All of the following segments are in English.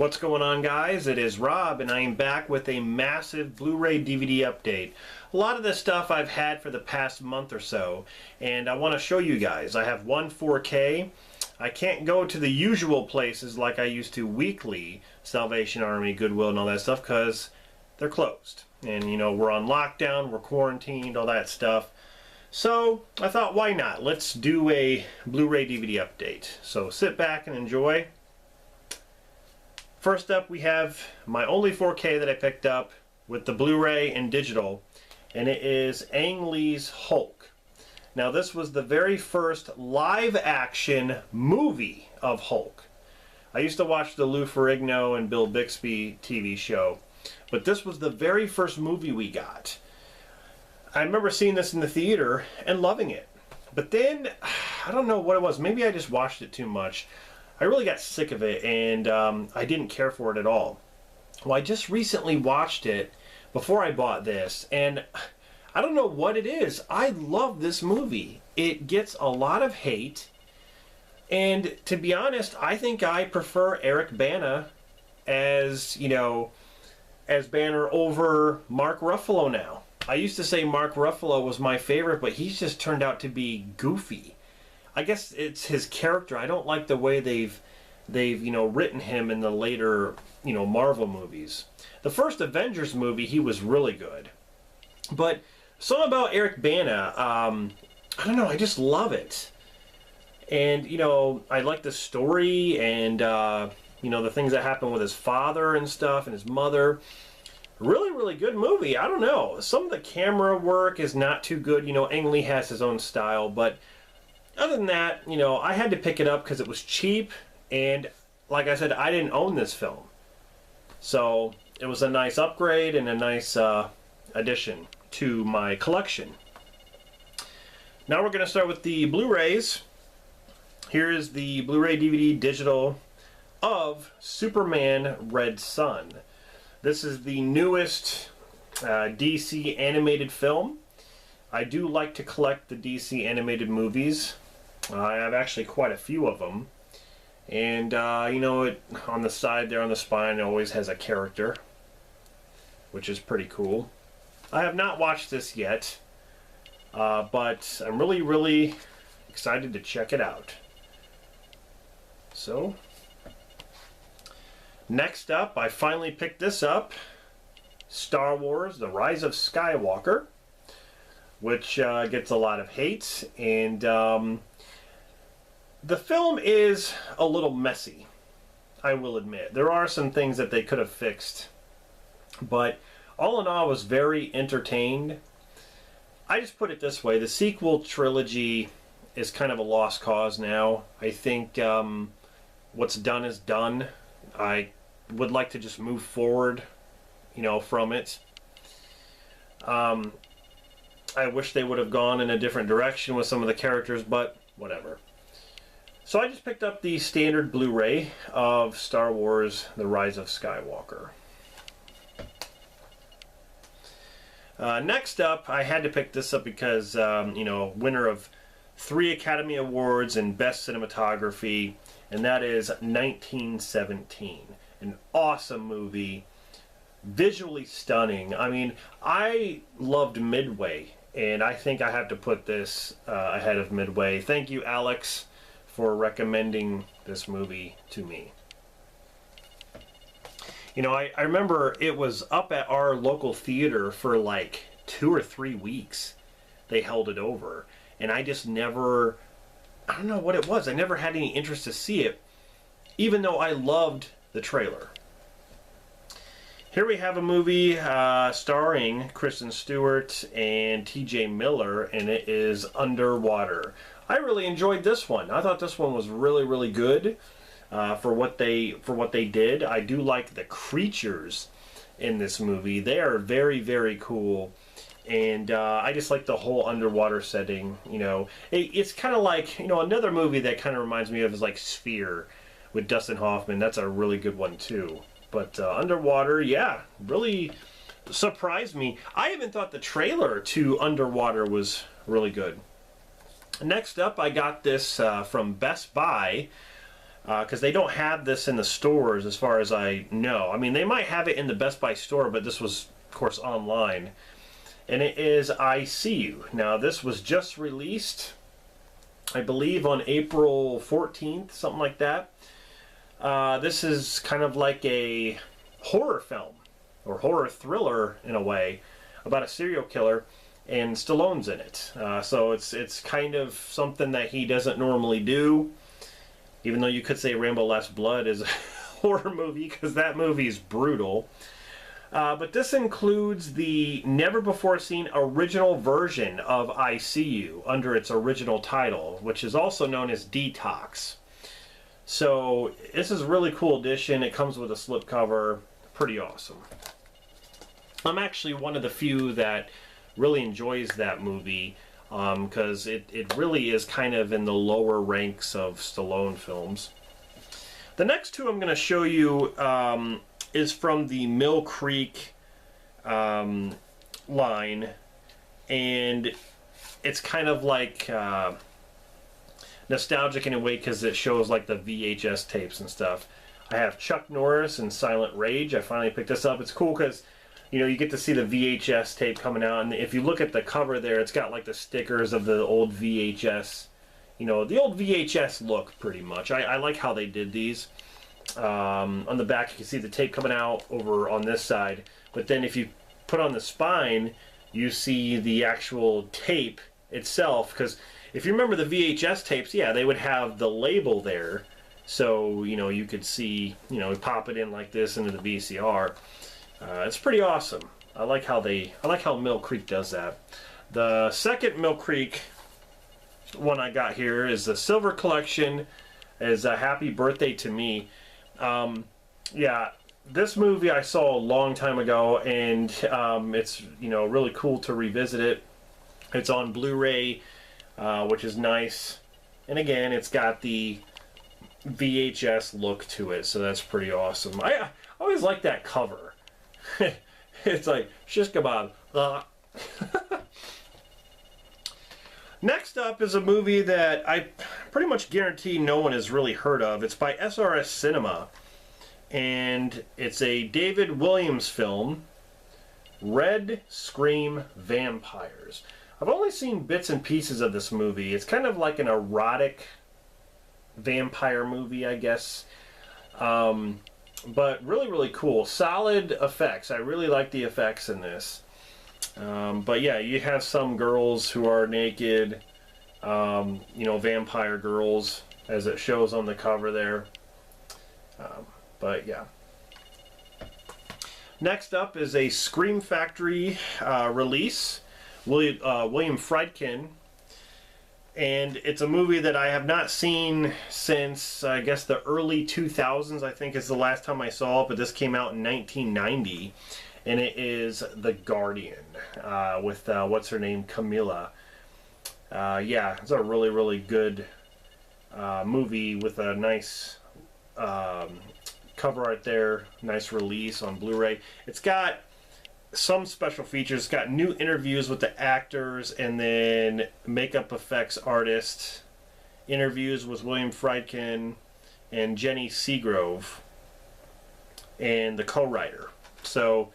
What's going on, guys? It is Rob, and I am back with a massive Blu-ray DVD update. A lot of this stuff I've had for the past month or so, and I want to show you guys. I have one 4K. I can't go to the usual places like I used to weekly, Salvation Army, Goodwill, and all that stuff, because they're closed. And, you know, we're on lockdown, we're quarantined, all that stuff. So I thought, why not? Let's do a Blu-ray DVD update. So sit back and enjoy. First up, we have my only 4K that I picked up with the Blu-ray and digital, and it is Ang Lee's Hulk. Now, this was the very first live-action movie of Hulk. I used to watch the Lou Ferrigno and Bill Bixby TV show, but this was the very first movie we got. I remember seeing this in the theater and loving it. But then, I don't know what it was. Maybe I just watched it too much. I really got sick of it, and I didn't care for it at all. Well, I just recently watched it before I bought this, and I don't know what it is. I love this movie. It gets a lot of hate, and to be honest, I think I prefer Eric Bana as, you know, as Banner over Mark Ruffalo now. I used to say Mark Ruffalo was my favorite, but he's just turned out to be goofy. I guess it's his character. I don't like the way they've you know, written him in the later, you know, Marvel movies. The first Avengers movie, he was really good. But something about Eric Bana, I don't know, I just love it. And, you know, I like the story and, you know, the things that happen with his father and stuff and his mother. Really, really good movie. I don't know. Some of the camera work is not too good. You know, Ang Lee has his own style, but other than that, you know, I had to pick it up because it was cheap, and like I said, I didn't own this film. So it was a nice upgrade and a nice addition to my collection. Now we're going to start with the Blu-rays. Here is the Blu-ray DVD digital of Superman Red Son. This is the newest DC animated film. I do like to collect the DC animated movies. I have actually quite a few of them. And, you know, it, on the side there on the spine, it always has a character, which is pretty cool. I have not watched this yet, but I'm really, really excited to check it out. So, next up, I finally picked this up. Star Wars: The Rise of Skywalker, which gets a lot of hate, and the film is a little messy, I will admit. There are some things that they could have fixed, but all in all, I was very entertained. I just put it this way, the sequel trilogy is kind of a lost cause now. I think what's done is done. I would like to just move forward, you know, from it. I wish they would have gone in a different direction with some of the characters, but whatever. So I just picked up the standard Blu-ray of Star Wars: The Rise of Skywalker. Next up, I had to pick this up because, you know, winner of 3 Academy Awards and Best Cinematography, and that is 1917. An awesome movie, visually stunning. I mean, I loved Midway, and I think I have to put this ahead of Midway. Thank you, Alex, for recommending this movie to me. You know, I remember it was up at our local theater for like 2 or 3 weeks. They held it over, and I just never, I don't know what it was. I never had any interest to see it, even though I loved the trailer. Here we have a movie starring Kristen Stewart and T.J. Miller, and it is Underwater. I really enjoyed this one. I thought this one was really, really good for what they did. I do like the creatures in this movie. They are very, very cool, and I just like the whole underwater setting. You know, it's kind of like, you know, another movie that kind of reminds me of is like Sphere with Dustin Hoffman. That's a really good one too. But Underwater, yeah, really surprised me. I even thought the trailer to Underwater was really good. Next up, I got this from Best Buy because they don't have this in the stores as far as I know. I mean, they might have it in the Best Buy store, but this was, of course, online. And it is I See You. Now, this was just released, I believe, on April 14th, something like that. This is kind of like a horror film, or horror thriller in a way, about a serial killer, and Stallone's in it. So it's kind of something that he doesn't normally do, even though you could say Rambo Last Blood is a horror movie, because that movie is brutal. But this includes the never-before-seen original version of I See You under its original title, which is also known as Detox. So this is a really cool edition. It comes with a slipcover. Pretty awesome. I'm actually one of the few that really enjoys that movie, because it really is kind of in the lower ranks of Stallone films. The next two I'm going to show you is from the Mill Creek line, and it's kind of like nostalgic in a way because it shows like the VHS tapes and stuff. I have Chuck Norris and Silent Rage. I finally picked this up. It's cool because, you know, you get to see the VHS tape coming out, and if you look at the cover there, it's got like the stickers of the old VHS, you know, the old VHS look pretty much. I like how they did these. On the back you can see the tape coming out over on this side, but then if you put on the spine you see the actual tape itself, because if you remember the VHS tapes, yeah, they would have the label there, so you know you could see, you know, pop it in like this into the VCR. It's pretty awesome. I like how Mill Creek does that. The second Mill Creek one I got here is the Silver Collection, is a Happy Birthday to Me. Yeah, this movie I saw a long time ago, and it's, you know, really cool to revisit it. It's on Blu-ray, which is nice, and again, it's got the VHS look to it, so that's pretty awesome. I always like that cover. It's like shish kebab. Next up is a movie that I pretty much guarantee no one has really heard of. It's by SRS Cinema, and it's a David Williams film, Red Scream Vampires. I've only seen bits and pieces of this movie. It's kind of like an erotic vampire movie, I guess. But really, really cool. Solid effects. I really like the effects in this. But yeah, you have some girls who are naked, you know, vampire girls, as it shows on the cover there. But yeah. Next up is a Scream Factory release, William Friedkin. And it's a movie that I have not seen since, I guess, the early 2000s, I think is the last time I saw it, but this came out in 1990. And it is The Guardian, with, what's her name, Camilla. Yeah, it's a really, really good movie with a nice cover art there, nice release on Blu-ray. It's got some special features. It's got new interviews with the actors, and then makeup effects artist interviews with William Friedkin and Jenny Seagrove, and the co-writer. So,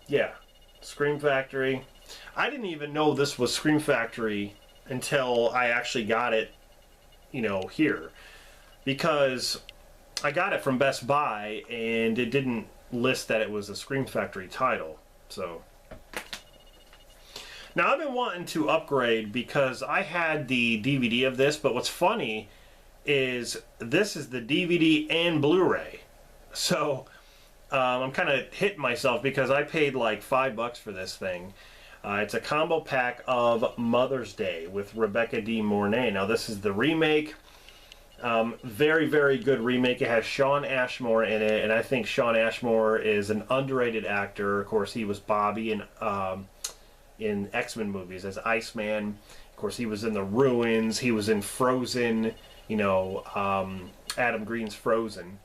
yeah, Scream Factory. I didn't even know this was Scream Factory until I actually got it, you know, here, because I got it from Best Buy and it didn't list that it was a Scream Factory title. So now I've been wanting to upgrade because I had the DVD of this, but what's funny is this is the DVD and Blu-ray. So I'm kind of hitting myself because I paid like $5 for this thing. It's a combo pack of Mother's Day with Rebecca De Mornay. Now this is the remake. Very, very good remake. It has Shawn Ashmore in it, and I think Shawn Ashmore is an underrated actor. Of course, he was Bobby in X-Men movies as Iceman. Of course, he was in The Ruins. He was in Frozen. You know, Adam Green's Frozen.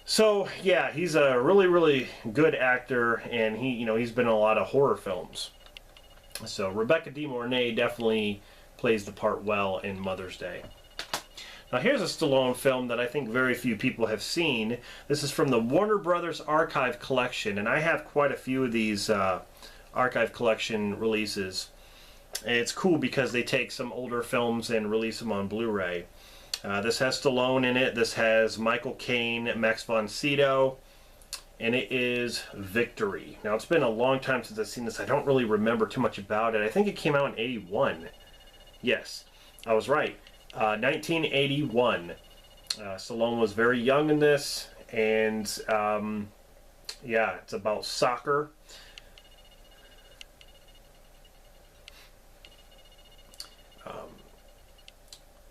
So yeah, he's a really, really good actor, and he's been in a lot of horror films. So Rebecca De Mornay definitely plays the part well in Mother's Day. Now here's a Stallone film that I think very few people have seen. This is from the Warner Brothers Archive Collection, and I have quite a few of these Archive Collection releases. And it's cool because they take some older films and release them on Blu-ray. This has Stallone in it. This has Michael Caine, Max von Sydow, and it is Victory. Now it's been a long time since I've seen this. I don't really remember too much about it. I think it came out in '81. Yes, I was right. 1981. Stallone was very young in this, and yeah, it's about soccer.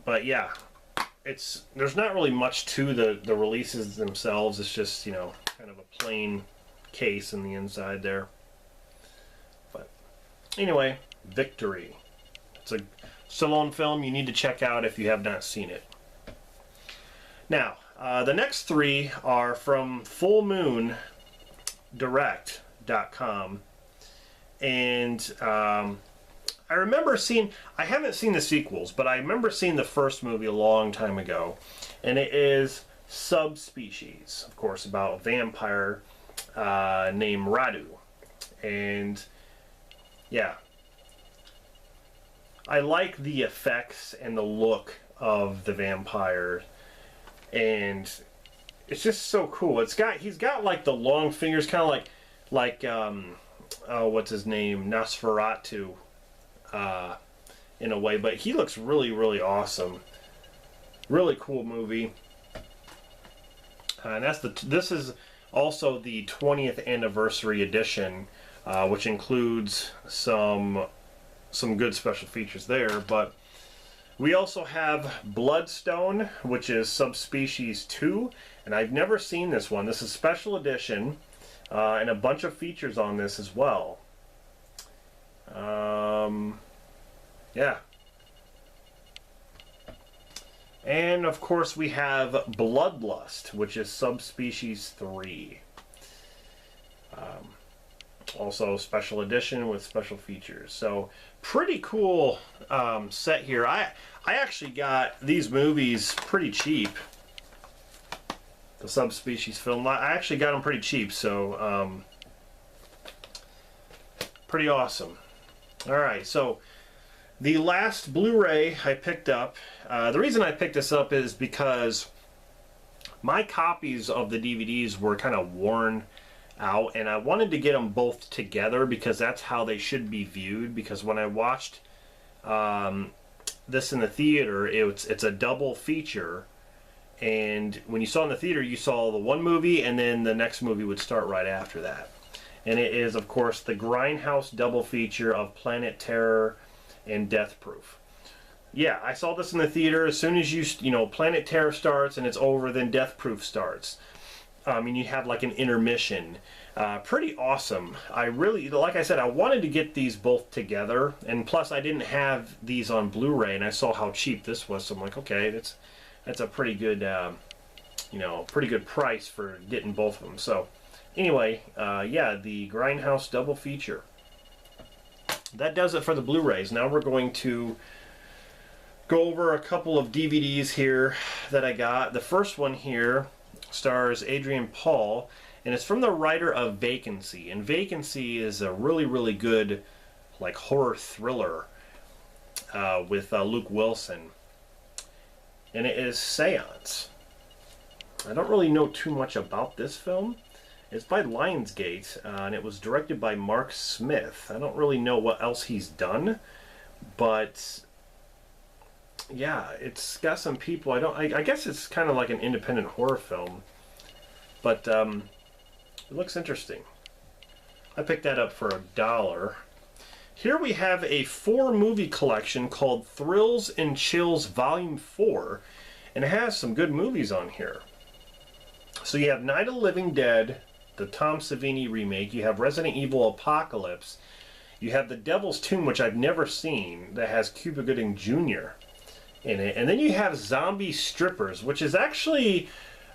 But yeah, there's not really much to the releases themselves. It's just, you know, kind of a plain case in the inside there. But anyway, Victory. It's a Stallone film you need to check out if you have not seen it. Now, the next three are from FullMoonDirect.com, and I remember seeing, I haven't seen the sequels, but I remember seeing the first movie a long time ago, and it is Subspecies, of course, about a vampire named Radu. And yeah, I like the effects and the look of the vampire, and it's just so cool. He's got like the long fingers, kind of like what's his name, Nosferatu, in a way, but he looks really, really awesome. Really cool movie. And this is also the 20th anniversary edition, which includes some good special features there. But we also have Bloodstone, which is Subspecies 2, and I've never seen this one. This is special edition, and a bunch of features on this as well. Yeah. And of course we have Bloodlust, which is Subspecies 3. Also special edition with special features. So pretty cool set here. I actually got these movies pretty cheap. The Subspecies film. I actually got them pretty cheap, so pretty awesome. Alright, so the last Blu-ray I picked up, the reason I picked this up is because my copies of the DVDs were kind of worn out, and I wanted to get them both together because that's how they should be viewed. Because when I watched this in the theater, it's a double feature, and when you saw it in the theater, you saw the one movie and then the next movie would start right after that. And it is, of course, the Grindhouse double feature of Planet Terror and Death Proof. Yeah, I saw this in the theater. As soon as you know, Planet Terror starts and it's over, then Death Proof starts. And you have like an intermission. Pretty awesome. I really, like I said, I wanted to get these both together, and plus I didn't have these on Blu-ray, and I saw how cheap this was, so I'm like, okay, that's a pretty good, you know, pretty good price for getting both of them. So anyway, yeah, the Grindhouse double feature. That does it for the Blu-rays. Now we're going to go over a couple of DVDs here that I got. The first one here stars Adrian Paul, and it's from the writer of Vacancy. And Vacancy is a really, really good like horror thriller with Luke Wilson. And it is Seance. I don't really know too much about this film. It's by Lionsgate, and it was directed by Mark Smith. I don't really know what else he's done, but yeah, it's got some people. I guess it's kind of like an independent horror film, but it looks interesting. I picked that up for $1. Here we have a 4-movie collection called Thrills and Chills Volume 4, and it has some good movies on here. So you have Night of the Living Dead, the Tom Savini remake. You have Resident Evil Apocalypse. You have The Devil's Tomb, which I've never seen, that has Cuba Gooding Jr. in it. And then you have Zombie Strippers, which is actually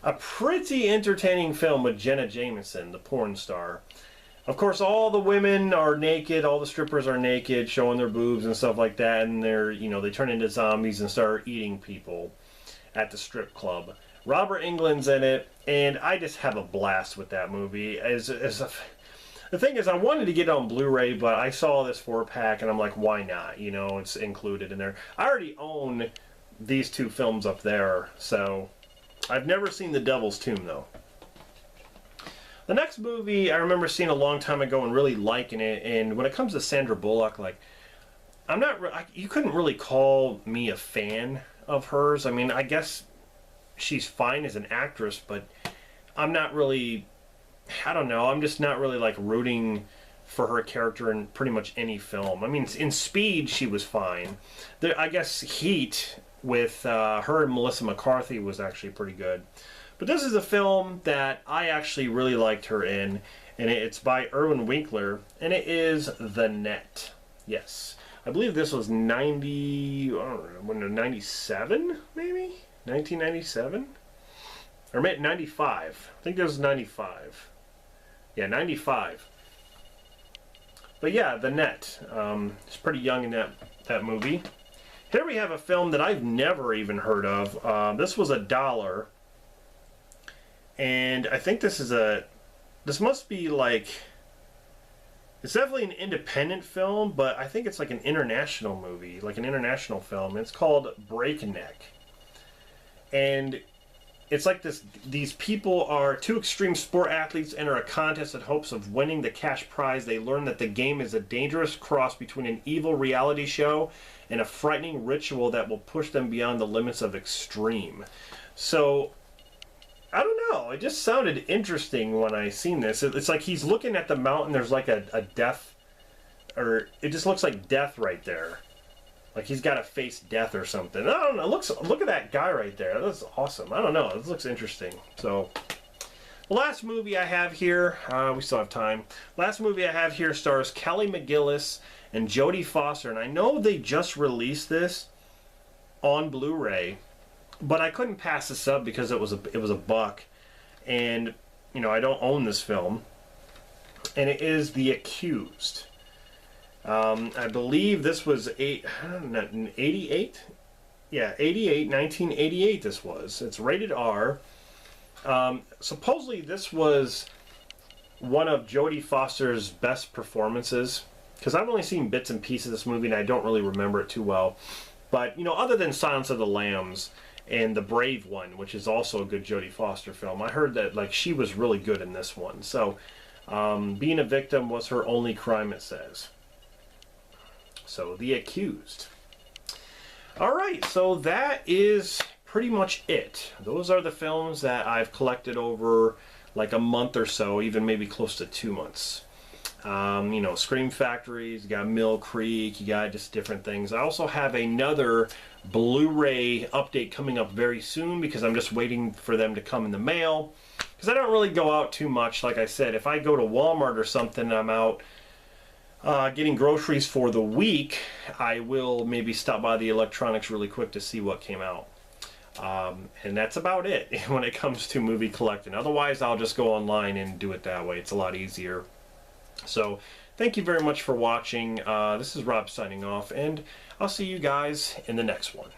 a pretty entertaining film with Jenna Jameson, the porn star. Of course, all the women are naked, all the strippers are naked, showing their boobs and stuff like that, and they're, you know, they turn into zombies and start eating people. at the strip club. Robert Englund's in it, and I just have a blast with that movie. The thing is, I wanted to get it on Blu-ray, but I saw this 4-pack, and I'm like, why not? You know, it's included in there. I already own these two films up there, so I've never seen The Devil's Tomb, though. The next movie I remember seeing a long time ago and really liking it, and when it comes to Sandra Bullock, like, you couldn't really call me a fan of hers. I mean, I guess she's fine as an actress, but I'm not really, I don't know, I'm just not really like rooting for her character in pretty much any film. I mean, in Speed she was fine. I guess Heat with her and Melissa McCarthy was actually pretty good. But this is a film that I actually really liked her in, and it's by Irwin Winkler, and it is The Net. Yes. I believe this was 90, I don't know, 97 maybe? 1997? Or 95. I think this was 95. Yeah, 95. But yeah, The Net. It's pretty young in that movie. Here we have a film that I've never even heard of. This was $1. And I think this must be like, it's definitely an independent film, but I think it's like an international movie, like an international film. It's called Breakneck. And it's like these people are two extreme sport athletes enter a contest in hopes of winning the cash prize. They learn that the game is a dangerous cross between an evil reality show and a frightening ritual that will push them beyond the limits of extreme. So, I don't know. It just sounded interesting when I seen this. It's like he's looking at the mountain. There's like a death, or it just looks like death right there. Like he's got to face death or something. I don't know. Look at that guy right there. That's awesome. I don't know. This looks interesting. So, the last movie I have here, we still have time. Last movie I have here stars Kelly McGillis and Jodie Foster, and I know they just released this on Blu-ray, but I couldn't pass this up because it was a buck, and you know I don't own this film, and it is The Accused. I believe this was 88? Yeah, 1988 this was. It's rated R. Supposedly this was one of Jodie Foster's best performances, because I've only seen bits and pieces of this movie and I don't really remember it too well. But, you know, other than Silence of the Lambs and The Brave One, which is also a good Jodie Foster film, I heard that like she was really good in this one. So, being a victim was her only crime, it says. So, The Accused. Alright, so that is pretty much it. Those are the films that I've collected over like a month or so, even maybe close to 2 months. You know, Scream Factories, you got Mill Creek, you got just different things. I also have another Blu-ray update coming up very soon because I'm just waiting for them to come in the mail. Because I don't really go out too much. Like I said, if I go to Walmart or something, I'm out getting groceries for the week, I will maybe stop by the electronics really quick to see what came out. And that's about it when it comes to movie collecting. Otherwise, I'll just go online and do it that way. It's a lot easier. So, thank you very much for watching. This is Rob signing off, and I'll see you guys in the next one.